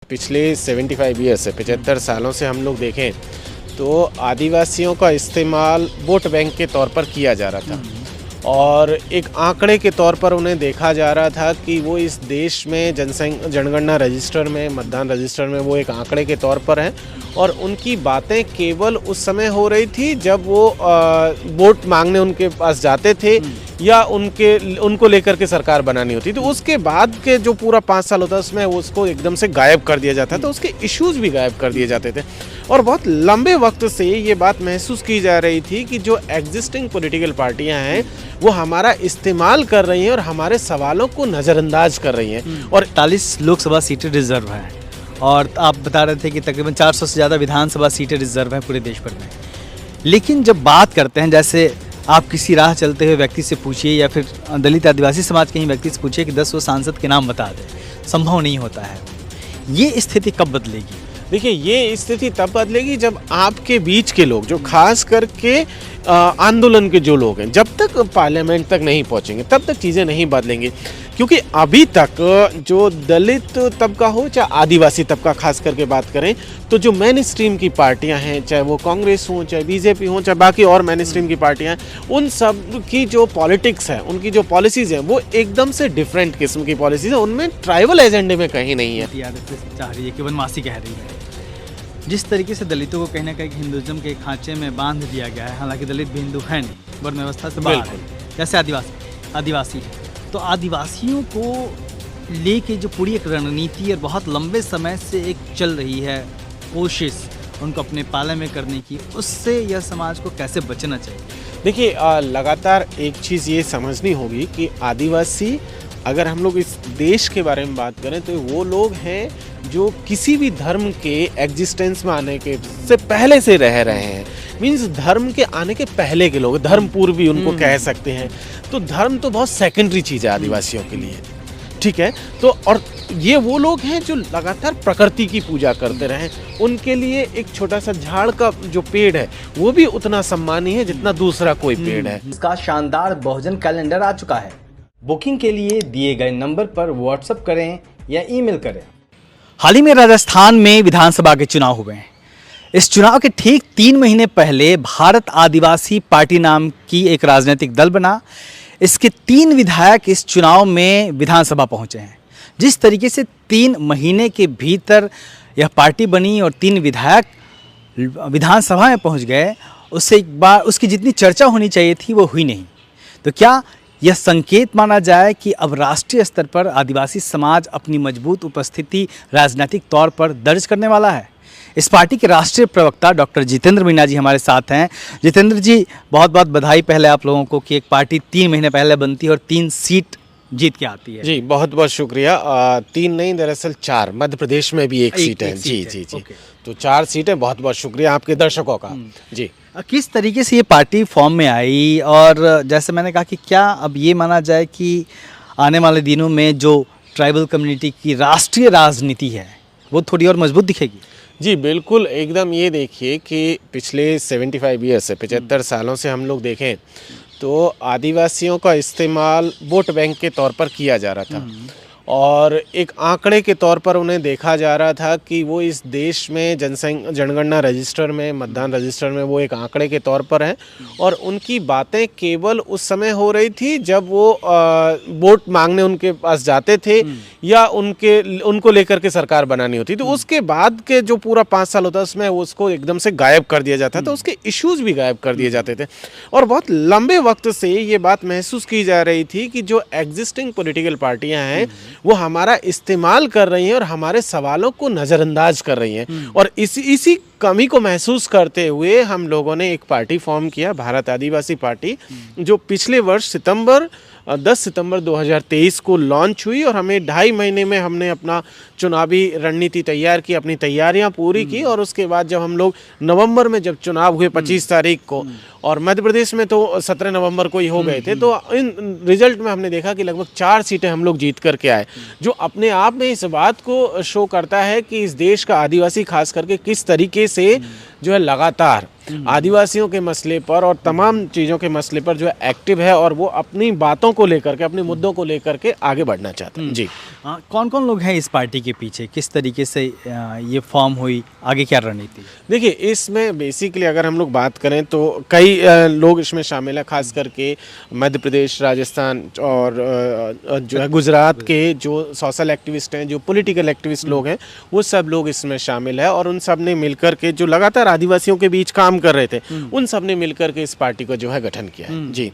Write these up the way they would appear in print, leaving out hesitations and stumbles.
पिछले 75 ईयर से 75 सालों से हम लोग देखें तो आदिवासियों का इस्तेमाल वोट बैंक के तौर पर किया जा रहा था और एक आंकड़े के तौर पर उन्हें देखा जा रहा था कि वो इस देश में जनगणना रजिस्टर में, मतदान रजिस्टर में वो एक आंकड़े के तौर पर हैं और उनकी बातें केवल उस समय हो रही थी जब वो वोट मांगने उनके पास जाते थे या उनको लेकर के सरकार बनानी होती। तो उसके बाद के जो पूरा 5 साल होता है उसमें उसको एकदम से गायब कर दिया जाता था, तो उसके इश्यूज भी गायब कर दिए जाते थे और बहुत लंबे वक्त से ये बात महसूस की जा रही थी कि जो एग्जिस्टिंग पॉलिटिकल पार्टियां हैं वो हमारा इस्तेमाल कर रही हैं और हमारे सवालों को नज़रअंदाज कर रही हैं। और 48 लोकसभा सीटें रिजर्व हैं और आप बता रहे थे कि तकरीबन 400 से ज़्यादा विधानसभा सीटें रिजर्व हैं पूरे देश भर में। लेकिन जब बात करते हैं, जैसे आप किसी राह चलते हुए व्यक्ति से पूछिए या फिर दलित आदिवासी समाज के ही व्यक्ति से पूछिए कि 10 वो सांसद के नाम बता दें, संभव नहीं होता है। ये स्थिति कब बदलेगी? देखिए, ये स्थिति तब बदलेगी जब आपके बीच के लोग, जो खास करके आंदोलन के जो लोग हैं, जब तक पार्लियामेंट तक नहीं पहुंचेंगे तब तक चीज़ें नहीं बदलेंगी। क्योंकि अभी तक जो दलित तबका हो चाहे आदिवासी तबका खास करके बात करें तो जो मेन स्ट्रीम की पार्टियां हैं, चाहे वो कांग्रेस हो, चाहे बीजेपी हो, चाहे बाकी और मेन स्ट्रीम की पार्टियां हैं, उन सब की जो पॉलिटिक्स है, उनकी जो पॉलिसीज़ हैं वो एकदम से डिफरेंट किस्म की पॉलिसीज़ हैं। उनमें ट्राइबल एजेंडे में कहीं नहीं है। चाह रही है कि वनवासी कह रही है। जिस तरीके से दलितों को कहीं ना कहीं हिंदुज़म के खांचे में बांध दिया गया है, हालांकि दलित भी हिंदू है नहीं, वर्ण व्यवस्था से बाहर है, जैसे आदिवासी है, तो आदिवासियों को लेके जो पूरी एक रणनीति और बहुत लंबे समय से एक चल रही है कोशिश उनको अपने पाले में करने की, उससे यह समाज को कैसे बचना चाहिए? देखिए, लगातार एक चीज़ ये समझनी होगी कि आदिवासी, अगर हम लोग इस देश के बारे में बात करें तो वो लोग हैं जो किसी भी धर्म के एग्जिस्टेंस में आने के से पहले से रह रहे हैं। मीन्स धर्म के आने के पहले के लोग, धर्म पूर्व भी उनको कह सकते हैं। तो धर्म तो बहुत सेकेंडरी चीज़ है आदिवासियों के लिए, ठीक है। तो और ये वो लोग हैं जो लगातार प्रकृति की पूजा करते रहे। उनके लिए एक छोटा सा झाड़ का जो पेड़ है वो भी उतना सम्मानीय है जितना दूसरा कोई पेड़ है। इसका शानदार बहुजन कैलेंडर आ चुका है। बुकिंग के लिए दिए गए नंबर पर व्हाट्सएप करें या ईमेल करें। हाल ही में राजस्थान में विधानसभा के चुनाव हुए हैं। इस चुनाव के ठीक 3 महीने पहले भारत आदिवासी पार्टी नाम की एक राजनीतिक दल बना। इसके 3 विधायक इस चुनाव में विधानसभा पहुंचे हैं। जिस तरीके से 3 महीने के भीतर यह पार्टी बनी और 3 विधायक विधानसभा में पहुंच गए, उससे एक बार उसकी जितनी चर्चा होनी चाहिए थी वो हुई नहीं। तो क्या यह संकेत माना जाए कि अब राष्ट्रीय स्तर पर आदिवासी समाज अपनी मजबूत उपस्थिति राजनीतिक तौर पर दर्ज करने वाला है? इस पार्टी के राष्ट्रीय प्रवक्ता डॉक्टर जितेंद्र मीना जी हमारे साथ हैं। जितेंद्र जी, बहुत बहुत बधाई पहले आप लोगों को कि एक पार्टी 3 महीने पहले बनती है और 3 सीट जीत के आती है। जी, बहुत बहुत शुक्रिया। 3 नहीं, दरअसल 4, मध्य प्रदेश में भी एक सीट है। जी जी जी, तो 4 सीटें। बहुत बहुत शुक्रिया आपके दर्शकों का। जी, किस तरीके से ये पार्टी फॉर्म में आई और जैसे मैंने कहा कि क्या अब ये माना जाए कि आने वाले दिनों में जो ट्राइबल कम्युनिटी की राष्ट्रीय राजनीति है वो थोड़ी और मजबूत दिखेगी? जी बिल्कुल, एकदम। ये देखिए कि पिछले 75 ईयर से 75 सालों से हम लोग देखें तो आदिवासियों का इस्तेमाल वोट बैंक के तौर पर किया जा रहा था और एक आंकड़े के तौर पर उन्हें देखा जा रहा था कि वो इस देश में जनगणना रजिस्टर में, मतदान रजिस्टर में वो एक आंकड़े के तौर पर हैं और उनकी बातें केवल उस समय हो रही थी जब वो वोट मांगने उनके पास जाते थे या उनको लेकर के सरकार बनानी होती। तो उसके बाद के जो पूरा 5 साल होता है उसमें उसको एकदम से गायब कर दिया जाता है, तो उसके इश्यूज भी गायब कर दिए जाते थे और बहुत लंबे वक्त से ये बात महसूस की जा रही थी कि जो एग्जिस्टिंग पॉलिटिकल पार्टियां हैं वो हमारा इस्तेमाल कर रही हैं और हमारे सवालों को नज़रअंदाज कर रही हैं। और इसी कमी को महसूस करते हुए हम लोगों ने एक पार्टी फॉर्म किया, भारत आदिवासी पार्टी, जो पिछले वर्ष 10 सितंबर 2023 को लॉन्च हुई और हमें 2.5 महीने में हमने अपना चुनावी रणनीति तैयार की, अपनी तैयारियां पूरी की और उसके बाद जब हम लोग नवंबर में जब चुनाव हुए 25 तारीख को और मध्य प्रदेश में तो 17 नवंबर को ही हो गए थे, तो इन रिजल्ट में हमने देखा कि लगभग 4 सीटें हम लोग जीत करके आए, जो अपने आप में इस बात को शो करता है कि इस देश का आदिवासी खास करके किस तरीके से जो है लगातार आदिवासियों के मसले पर और तमाम चीज़ों के मसले पर जो है एक्टिव है और वो अपनी बातों को लेकर के, अपने मुद्दों को लेकर के आगे बढ़ना चाहते हैं। जी, कौन कौन लोग हैं इस पार्टी के पीछे, किस तरीके से ये फॉर्म हुई, आगे क्या रणनीति? देखिए, इसमें बेसिकली अगर हम लोग बात करें तो कई लोग इसमें शामिल हैं, खास करके मध्य प्रदेश, राजस्थान और जो है गुजरात के जो सोशल एक्टिविस्ट हैं, जो पॉलिटिकल एक्टिविस्ट लोग हैं, वो सब लोग इसमें शामिल है और उन सब ने मिलकर के जो लगातार आदिवासियों के बीच काम कर रहे थे, उन सब ने मिलकर के इस पार्टी को जो है गठन किया है। जी,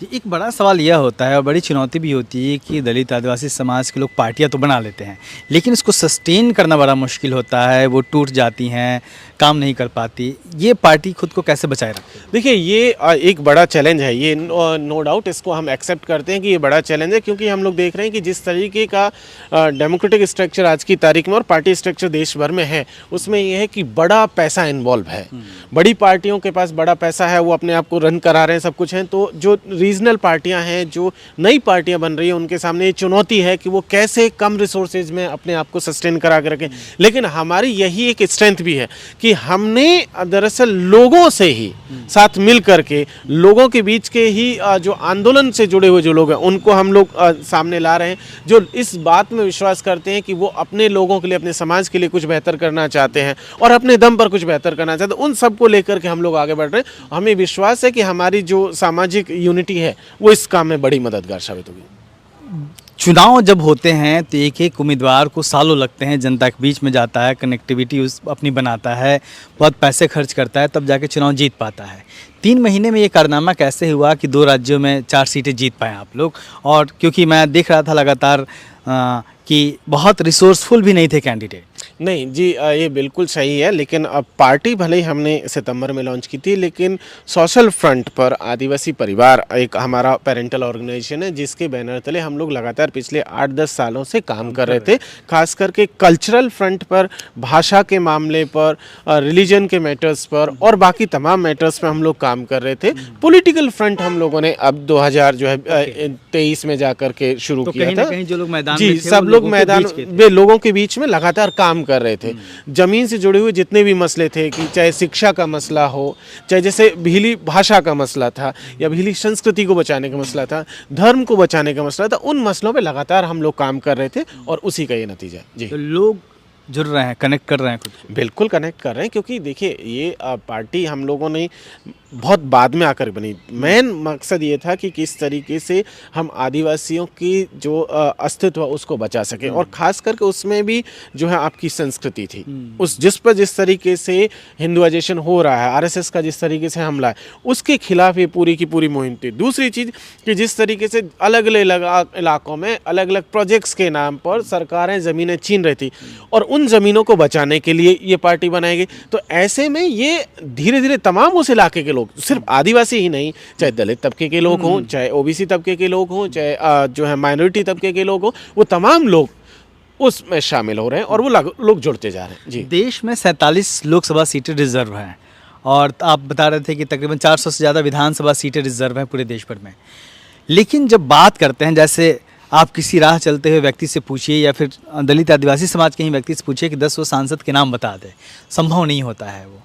एक बड़ा सवाल यह होता है और बड़ी चुनौती भी होती है कि दलित आदिवासी समाज के लोग पार्टियां तो बना लेते हैं, लेकिन इसको सस्टेन करना बड़ा मुश्किल होता है, वो टूट जाती हैं, काम नहीं कर पाती। ये पार्टी खुद को कैसे बचाए रखती है? देखिए, ये एक बड़ा चैलेंज है, ये नो डाउट इसको हम एक्सेप्ट करते हैं कि ये बड़ा चैलेंज है, क्योंकि हम लोग देख रहे हैं कि जिस तरीके का डेमोक्रेटिक स्ट्रक्चर आज की तारीख में और पार्टी स्ट्रक्चर देश भर में है, उसमें ये है कि बड़ा पैसा इन्वॉल्व है, बड़ी पार्टियों के पास बड़ा पैसा है, वो अपने आप को रन करा रहे हैं, सब कुछ है। तो जो रीजनल पार्टियां हैं, जो नई पार्टियां बन रही हैं, उनके सामने ये चुनौती है कि वो कैसे कम रिसोर्सेज में अपने आप को सस्टेन करा के रखें। लेकिन हमारी यही एक स्ट्रेंथ भी है कि हमने दरअसल लोगों से ही साथ मिल करके, लोगों के बीच के ही जो आंदोलन से जुड़े हुए जो लोग हैं, उनको हम लोग सामने ला रहे हैं, जो इस बात में विश्वास करते हैं कि वो अपने लोगों के लिए, अपने समाज के लिए कुछ बेहतर करना चाहते हैं और अपने दम पर कुछ बेहतर करना चाहते हैं। उन सबको लेकर के हम लोग आगे बढ़ रहे हैं। हमें विश्वास है कि हमारी जो सामाजिक यूनिटी है वो इस काम में बड़ी मददगार साबित होगी। चुनाव जब होते हैं तो एक एक उम्मीदवार को सालों लगते हैं, जनता के बीच में जाता है, कनेक्टिविटी उस अपनी बनाता है, बहुत पैसे खर्च करता है, तब जाके चुनाव जीत पाता है। 3 महीने में ये कारनामा कैसे हुआ कि 2 राज्यों में 4 सीटें जीत पाए आप लोग? और क्योंकि मैं देख रहा था लगातार कि बहुत रिसोर्सफुल भी नहीं थे कैंडिडेट। नहीं जी, ये बिल्कुल सही है, लेकिन अब पार्टी भले ही हमने सितंबर में लॉन्च की थी, लेकिन सोशल फ्रंट पर आदिवासी परिवार एक हमारा पेरेंटल ऑर्गेनाइजेशन है, जिसके बैनर तले हम लोग लगातार पिछले 8-10 सालों से काम कर रहे थे। खास करके कल्चरल फ्रंट पर, भाषा के मामले पर, रिलीजन के मैटर्स पर और बाकी तमाम मैटर्स पर हम लोग काम कर रहे थे। पॉलिटिकल फ्रंट हम लोगों ने अब 2023 में जाकर के शुरू किया था। कहीं जो लोग मैदान जी, में थे, सब लोग मैदान में लोगों के बीच में लगातार काम कर रहे थे। जमीन से जुड़े हुए जितने भी मसले थे, कि चाहे शिक्षा का मसला हो, चाहे जैसे भीली भाषा का मसला था या भीली संस्कृति को बचाने का मसला था, धर्म को बचाने का मसला था, उन मसलों पे लगातार हम लोग काम कर रहे थे और उसी का ये नतीजा है। जी, तो लोग जुड़ रहे हैं, कनेक्ट कर रहे हैं खुद को। बिल्कुल कनेक्ट कर रहे हैं, क्योंकि देखिए ये पार्टी हम लोगों ने बहुत बाद में आकर बनी। मेन मकसद ये था कि किस तरीके से हम आदिवासियों की जो अस्तित्व उसको बचा सकें, और ख़ास करके उसमें भी जो है आपकी संस्कृति थी, उस जिस तरीके से हिंदुआइजेशन हो रहा है, आरएसएस का जिस तरीके से हमला है, उसके खिलाफ ये पूरी की पूरी मुहिम थी। दूसरी चीज़ कि जिस तरीके से अलग अलग इलाकों में अलग अलग प्रोजेक्ट्स के नाम पर सरकारें ज़मीनें छीन रही थी, और उन ज़मीनों को बचाने के लिए ये पार्टी बनाई गई। तो ऐसे में ये धीरे धीरे तमाम उस इलाके के लोग, सिर्फ आदिवासी ही नहीं, चाहे दलित तबके के लोग हों, चाहे ओबीसी तबके के लोग हों, चाहे जो है माइनॉरिटी तबके के लोग हों, वो तमाम लोग उसमें शामिल हो रहे हैं और वो लोग जुड़ते जा रहे हैं। जी, देश में 47 लोकसभा सीटें रिजर्व हैं और आप बता रहे थे कि तकरीबन 400 से ज़्यादा विधानसभा सीटें रिजर्व हैं पूरे देश भर में। लेकिन जब बात करते हैं, जैसे आप किसी राह चलते हुए व्यक्ति से पूछिए या फिर दलित आदिवासी समाज के ही व्यक्ति से पूछिए कि 10 वो सांसद के नाम बता दे, संभव नहीं होता है वो।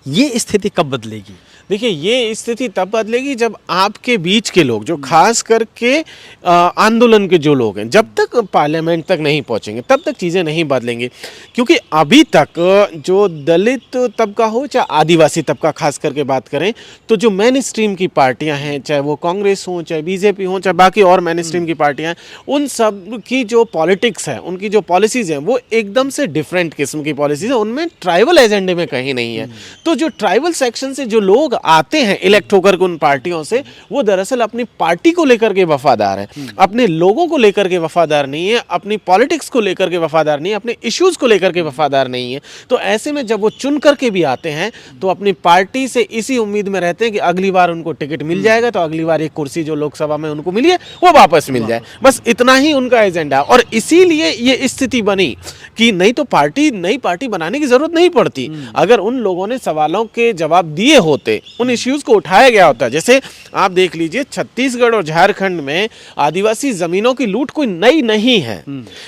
ये स्थिति कब बदलेगी? देखिए, ये स्थिति तब बदलेगी जब आपके बीच के लोग, जो खास करके आंदोलन के जो लोग हैं, जब तक पार्लियामेंट तक नहीं पहुंचेंगे तब तक चीज़ें नहीं बदलेंगी। क्योंकि अभी तक जो दलित तबका हो, चाहे आदिवासी तबका खास करके बात करें, तो जो मेन स्ट्रीम की पार्टियां हैं, चाहे वो कांग्रेस हो, चाहे बीजेपी हो, चाहे बाकी और मेन स्ट्रीम की पार्टियां हैं, उन सब की जो पॉलिटिक्स है, उनकी जो पॉलिसीज़ हैं, वो एकदम से डिफरेंट किस्म की पॉलिसीज़ है। उनमें ट्राइबल एजेंडे में कहीं नहीं है। तो जो ट्राइबल सेक्शन से जो लोग आते हैं इलेक्ट होकर के उन पार्टियों से, वो दरअसल अपनी पार्टी को लेकर के वफादार है, अपने लोगों को लेकर के वफादार नहीं है, अपनी पॉलिटिक्स को लेकर के वफादार नहीं है, अपने इश्यूज को लेकर के वफादार नहीं है। तो ऐसे में जब वो चुन करके भी आते हैं तो अपनी पार्टी से इसी उम्मीद में रहते हैं कि अगली बार उनको टिकट मिल जाएगा, तो अगली बार एक कुर्सी जो लोकसभा में उनको मिली है वो वापस मिल जाए, बस इतना ही उनका एजेंडा। और इसीलिए ये स्थिति बनी कि नहीं तो नई पार्टी बनाने की जरूरत नहीं पड़ती। अगर उन लोगों ने सवालों के जवाब दिए होते उन इश्यूज को उठाया गया होता है। जैसे आप देख लीजिए, छत्तीसगढ़ और झारखंड में आदिवासी जमीनों की लूट कोई नई नहीं है,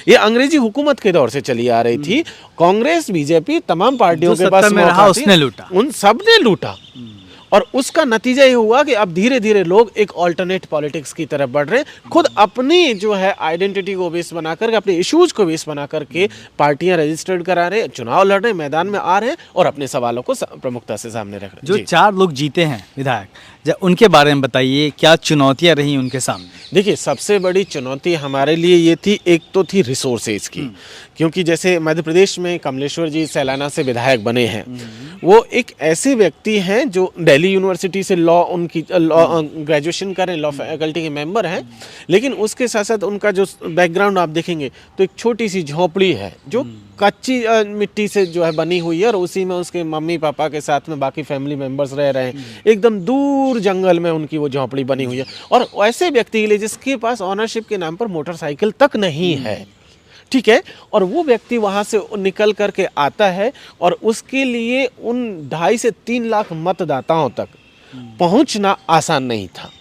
ये अंग्रेजी हुकूमत के दौर से चली आ रही थी। कांग्रेस, बीजेपी, तमाम पार्टियों के पास उसने लूटा, उन सब ने लूटा, और उसका नतीजा ये हुआ कि अब धीरे धीरे लोग एक ऑल्टरनेट पॉलिटिक्स की तरफ बढ़ रहे हैं। खुद अपनी जो है आइडेंटिटी को बेस बना करके, अपने इश्यूज को बेस बना करके पार्टियां रजिस्टर्ड करा रहे हैं, चुनाव लड़ रहे हैं, मैदान में आ रहे हैं और अपने सवालों को प्रमुखता से सामने रख रहे हैं। जो 4 लोग जीते हैं विधायक, उनके बारे में बताइए, क्या चुनौतियां रही उनके सामने? देखिए, सबसे बड़ी चुनौती हमारे लिए ये थी, एक तो थी रिसोर्सेज की, क्योंकि जैसे मध्य प्रदेश में कमलेश्वर जी सैलाना से विधायक बने हैं, वो एक ऐसे व्यक्ति हैं जो दिल्ली यूनिवर्सिटी से लॉ ग्रेजुएशन कर रहे हैं, लॉ फैकल्टी के मेंबर हैं, लेकिन उसके साथ साथ उनका जो बैकग्राउंड आप देखेंगे तो एक छोटी सी झोपड़ी है जो कच्ची मिट्टी से जो है बनी हुई है, और उसी में उसके मम्मी पापा के साथ में बाकी फैमिली मेंबर्स रह रहे हैं। एकदम दूर जंगल में उनकी वो झोपड़ी बनी हुई है, और ऐसे व्यक्ति के लिए जिसके पास ऑनरशिप के नाम पर मोटरसाइकिल तक नहीं है, ठीक है, और वो व्यक्ति वहां से निकल करके आता है, और उसके लिए उन 2.5 से 3 लाख मतदाताओं तक पहुंचना आसान नहीं था,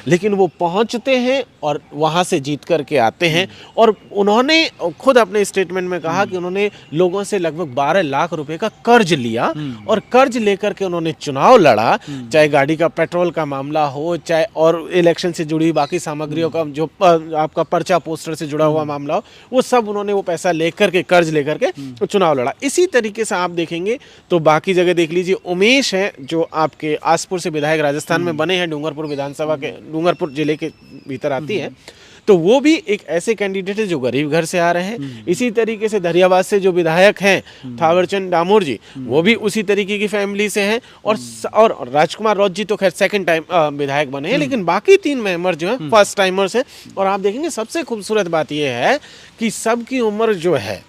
लेकिन वो पहुंचते हैं और वहां से जीत करके आते हैं। और उन्होंने खुद अपने स्टेटमेंट में कहा कि उन्होंने लोगों से लगभग 12 लाख रुपए का कर्ज लिया, और कर्ज लेकर के उन्होंने चुनाव लड़ा, चाहे गाड़ी का पेट्रोल का मामला हो, चाहे और इलेक्शन से जुड़ी बाकी सामग्रियों का जो आपका पर्चा पोस्टर से जुड़ा हुआ मामला हो, वो सब उन्होंने वो पैसा लेकर के, कर्ज लेकर के चुनाव लड़ा। इसी तरीके से आप देखेंगे तो बाकी जगह देख लीजिए, उमेश है जो आपके आसपुर से विधायक राजस्थान में बने हैं, डूंगरपुर विधानसभा के, डूंगरपुर जिले के भीतर आती है, तो वो भी एक ऐसे कैंडिडेट है जो गरीब घर से आ रहे हैं। इसी तरीके से दरियाबाद से जो विधायक हैं थावरचंद डामोर जी, वो भी उसी तरीके की फैमिली से हैं, और राजकुमार रौत जी तो खैर सेकंड टाइम विधायक बने हैं, लेकिन बाकी 3 मेंबर जो हैं फर्स्ट टाइमर्स हैं। और आप देखेंगे सबसे खूबसूरत बात यह है कि सबकी उम्र जो है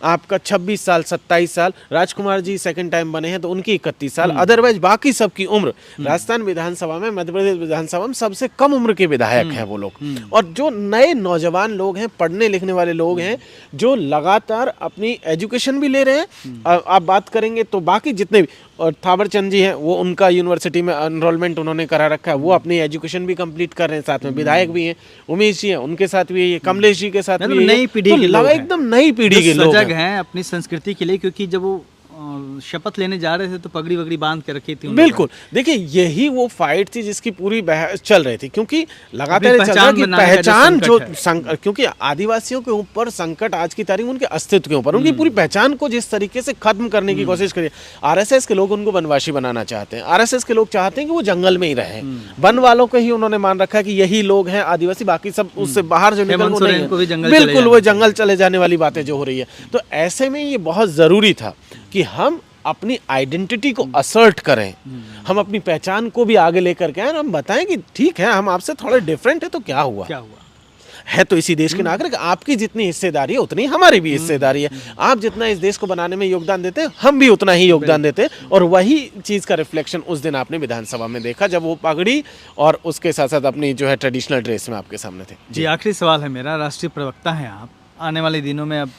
आपका 26 साल, 27 साल, राजकुमार जी सेकंड टाइम बने हैं तो उनकी 31 साल, अदरवाइज बाकी सबकी उम्र राजस्थान विधानसभा में, मध्य प्रदेश विधानसभा में सबसे कम उम्र के विधायक हैं वो लोग। और जो नए नौजवान लोग हैं, पढ़ने लिखने वाले लोग हैं, जो लगातार अपनी एजुकेशन भी ले रहे हैं। आप बात करेंगे तो बाकी जितने भी, और थावरचंद जी हैं, वो उनका यूनिवर्सिटी में एनरोलमेंट उन्होंने करा रखा है, वो अपनी एजुकेशन भी कंप्लीट कर रहे हैं, साथ में विधायक भी हैं। उमेश जी हैं, उनके साथ भी है, कमलेश जी के साथ भी, नई पीढ़ी के लोग, एकदम नई पीढ़ी के लोग हैं अपनी संस्कृति के लिए, क्योंकि जब वो शपथ लेने जा रहे थे तो पगड़ी वगड़ी बांध के रखी थी। बिल्कुल, देखिए यही वो फाइट थी जिसकी पूरी बहस चल रही थी, क्योंकि लगातार चल रहा कि पहचान जो क्योंकि आदिवासियों के ऊपर संकट आज की तारीख उनके अस्तित्व के ऊपर, उनकी पूरी पहचान को जिस तरीके से खत्म करने की कोशिश करी। आरएसएस के लोग उनको वनवासी बनाना चाहते हैं, आरएसएस के लोग चाहते हैं कि वो जंगल में ही रहे, वन वालों को ही उन्होंने मान रखा है कि यही लोग हैं आदिवासी, बाकी सब उससे बाहर जो निकल बिल्कुल वो जंगल चले जाने वाली बातें जो हो रही है। तो ऐसे में ये बहुत जरूरी था कि हम अपनी आइडेंटिटी को असर्ट करें, हम अपनी पहचान को भी आगे लेकर के आए, हम बताएं कि ठीक है हम आपसे थोड़े डिफरेंट है, तो क्या हुआ है तो इसी देश के नागरिक, आपकी जितनी हिस्सेदारी है उतनी हमारी भी हिस्सेदारी है। आप जितना इस देश को बनाने में योगदान देते हैं, हम भी उतना ही योगदान देते हैं। और वही चीज का रिफ्लेक्शन उस दिन आपने विधानसभा में देखा, जब वो पगड़ी और उसके साथ साथ अपनी जो है ट्रेडिशनल ड्रेस में आपके सामने थे। जी, आखिरी सवाल है मेरा, राष्ट्रीय प्रवक्ता हैं आप, आने वाले दिनों में अब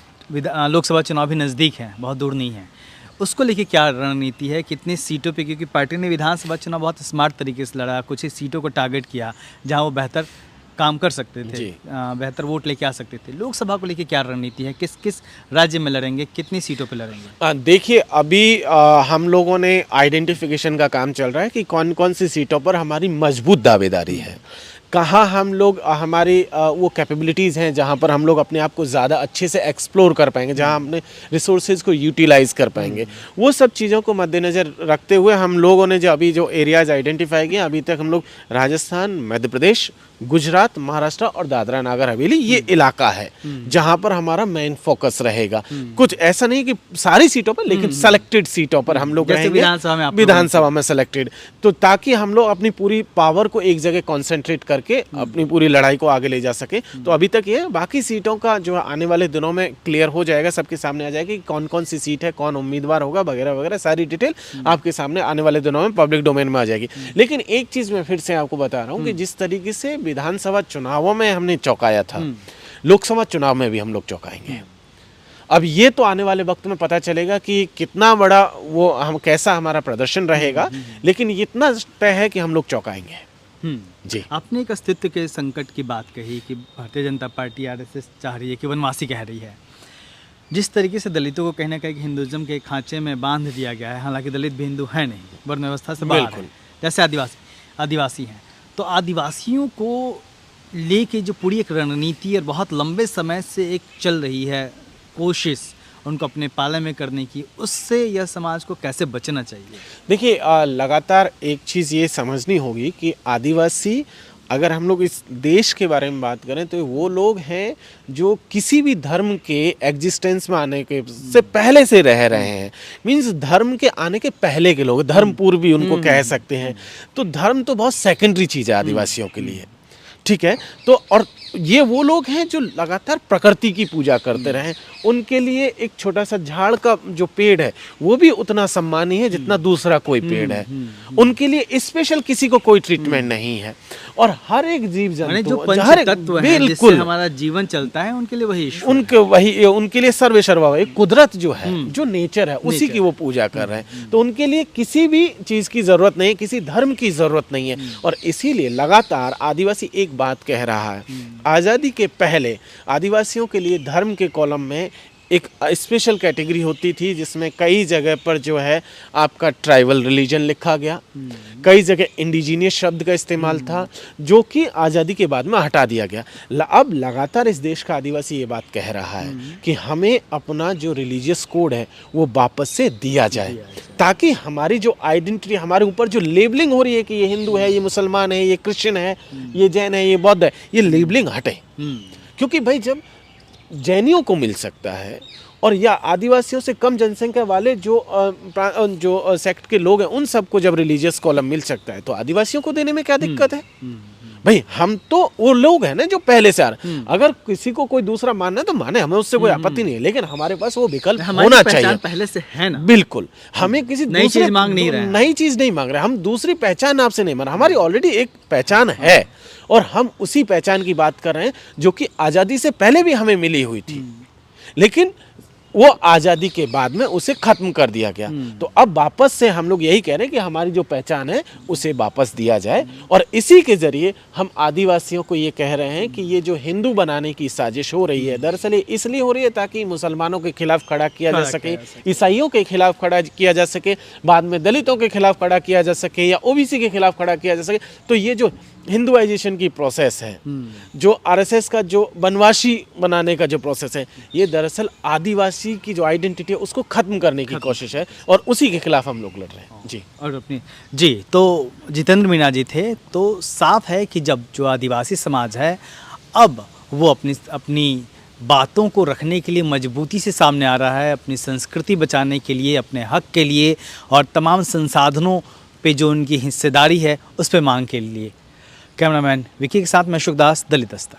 लोकसभा चुनाव भी नज़दीक है, बहुत दूर नहीं है, उसको लेके क्या रणनीति है, कितनी सीटों पे, क्योंकि पार्टी ने विधानसभा चुनाव बहुत स्मार्ट तरीके से लड़ा, कुछ ही सीटों को टारगेट किया जहां वो बेहतर काम कर सकते थे, बेहतर वोट लेके आ सकते थे। लोकसभा को लेके क्या रणनीति है, किस किस राज्य में लड़ेंगे, कितनी सीटों पे लड़ेंगे? देखिए, अभी हम लोगों ने आइडेंटिफिकेशन का काम चल रहा है कि कौन कौन सी सीटों पर हमारी मजबूत दावेदारी है, कहाँ हम लोग हमारी वो कैपेबिलिटीज़ हैं जहाँ पर हम लोग अपने आप को ज़्यादा अच्छे से एक्सप्लोर कर पाएंगे, जहाँ अपने रिसोर्सेज को यूटिलाइज कर पाएंगे। वो सब चीज़ों को मद्देनज़र रखते हुए हम लोगों ने जो एरियाज़ आइडेंटिफाई किए, अभी तक हम लोग राजस्थान, मध्य प्रदेश, गुजरात, महाराष्ट्र और दादरा नगर हवेली, ये इलाका है जहां पर हमारा मेन फोकस रहेगा। कुछ ऐसा नहीं कि सारी सीटों पर, लेकिन सेलेक्टेड सीटों पर हम लोग रहेंगे, विधानसभा में सेलेक्टेड, तो ताकि हम लोग अपनी पूरी पावर को एक जगह कॉन्सेंट्रेट करके अपनी पूरी लड़ाई को आगे ले जा सके। तो अभी तक ये बाकी सीटों का जो आने वाले दिनों में क्लियर हो जाएगा, सबके सामने आ जाएगा कि कौन कौन सी सीट है, कौन उम्मीदवार होगा वगैरह वगैरह, सारी डिटेल आपके सामने आने वाले दिनों में पब्लिक डोमेन में आ जाएगी। लेकिन एक चीज मैं फिर से आपको बता रहा हूँ कि जिस तरीके से विधानसभा चुनावों में हमने चौंकाया था, लोकसभा चुनाव में भी हम लोग चौंकाएंगे। अब ये तो आने वाले वक्त में पता चलेगा कि कितना बड़ा वो हम कैसा हमारा प्रदर्शन रहेगा, लेकिन इतना तय है कि हम लोग चौंकाएंगे। जी। आपने एक अस्तित्व के संकट की बात कही कि भारतीय जनता पार्टी आरएसएस चाह रही है कि वनवासी कह रही है। जिस तरीके से दलितों को कहीं ना कहीं हिंदुज़म के खांचे में बांध दिया गया है, हालांकि दलित भी हिंदू है नहीं, वर्ण व्यवस्था से बाहर है, जैसे आदिवासी हैं, तो आदिवासियों को लेके जो पूरी एक रणनीति और बहुत लंबे समय से एक चल रही है कोशिश उनको अपने पाले में करने की, उससे यह समाज को कैसे बचना चाहिए? देखिए, लगातार एक चीज़ ये समझनी होगी कि आदिवासी, अगर हम लोग इस देश के बारे में बात करें तो वो लोग हैं जो किसी भी धर्म के एग्जिस्टेंस में आने के से पहले से रह रहे हैं। मींस धर्म के आने के पहले के लोग, धर्म पूर्व भी उनको कह सकते हैं। तो धर्म तो बहुत सेकेंडरी चीज़ है आदिवासियों के लिए, ठीक है। तो और ये वो लोग हैं जो लगातार प्रकृति की पूजा करते रहे। उनके लिए एक छोटा सा झाड़ का जो पेड़ है वो भी उतना सम्मानीय है जितना दूसरा कोई पेड़ है। उनके लिए स्पेशल किसी को कोई ट्रीटमेंट नहीं है। और हर एक जीव जंतु, जो पंचतत्व हैं जिससे हमारा जीवन चलता है, उनके लिए वही उनके लिए सर्वे सर्वा एक कुदरत जो है, जो नेचर है, उसी की वो पूजा कर रहे हैं। तो उनके लिए किसी भी चीज़ की ज़रूरत नहीं है, किसी धर्म की ज़रूरत नहीं है। और इसीलिए लगातार आदिवासी एक बात कह रहा है, आज़ादी के पहले आदिवासियों के लिए धर्म के कॉलम में एक स्पेशल कैटेगरी होती थी जिसमें कई जगह पर जो है आपका ट्राइबल रिलीजन लिखा गया, कई जगह इंडिजीनियस शब्द का इस्तेमाल था, जो कि आज़ादी के बाद में हटा दिया गया। अब लगातार इस देश का आदिवासी ये बात कह रहा है कि हमें अपना जो रिलीजियस कोड है वो वापस से दिया जाए, ताकि हमारी जो आइडेंटिटी, हमारे ऊपर जो लेबलिंग हो रही है कि ये हिंदू है, ये मुसलमान है, ये क्रिश्चियन है, ये जैन है, ये बौद्ध है, ये लेबलिंग हटे। क्योंकि भाई जब जैनियों को मिल सकता है और या आदिवासियों से कम जनसंख्या वाले जो सेक्ट के लोग हैं उन सबको जब रिलीजियस कॉलम मिल सकता है, तो आदिवासियों को देने में क्या दिक्कत है? भाई हम तो वो लोग हैं ना जो पहले से आ रहे हैं। अगर किसी को कोई दूसरा मानना है तो माने, हमें उससे कोई आपत्ति नहीं है, लेकिन हमारे पास वो विकल्प होना चाहिए। पहले से है ना, बिल्कुल। हमें किसी नई चीज मांग नहीं रहे हैं, नई चीज नहीं मांग रहे, हम दूसरी पहचान आपसे नहीं मांग रहे, हमारी ऑलरेडी एक पहचान है और हम उसी पहचान की बात कर रहे हैं जो कि आज़ादी से पहले भी हमें मिली हुई थी, लेकिन वो आज़ादी के बाद में उसे खत्म कर दिया गया। तो अब वापस से हम लोग यही कह रहे हैं कि हमारी जो पहचान है उसे वापस दिया जाए। और इसी के जरिए हम आदिवासियों को ये कह रहे हैं कि ये जो हिंदू बनाने की साजिश हो रही है, दरअसल इसलिए हो रही है ताकि मुसलमानों के खिलाफ खड़ा किया जा सके, ईसाइयों के खिलाफ खड़ा किया जा सके, बाद में दलितों के खिलाफ खड़ा किया जा सके या ओबीसी के खिलाफ खड़ा किया जा सके। तो ये जो हिंदुआइजेशन की प्रोसेस है, जो आरएसएस का जो वनवासी बनाने का जो प्रोसेस है, ये दरअसल आदिवासी की जो आइडेंटिटी है उसको खत्म करने की कोशिश है और उसी के खिलाफ हम लोग लड़ रहे हैं। जी। और अपनी जी, तो जितेंद्र मीणा जी थे, तो साफ है कि जब जो आदिवासी समाज है अब वो अपनी बातों को रखने के लिए मजबूती से सामने आ रहा है, अपनी संस्कृति बचाने के लिए, अपने हक के लिए और तमाम संसाधनों पे जो उनकी हिस्सेदारी है उस पे मांग के लिए। कैमरामैन विकी के साथ मैं अशोक दास, दलित दस्तक।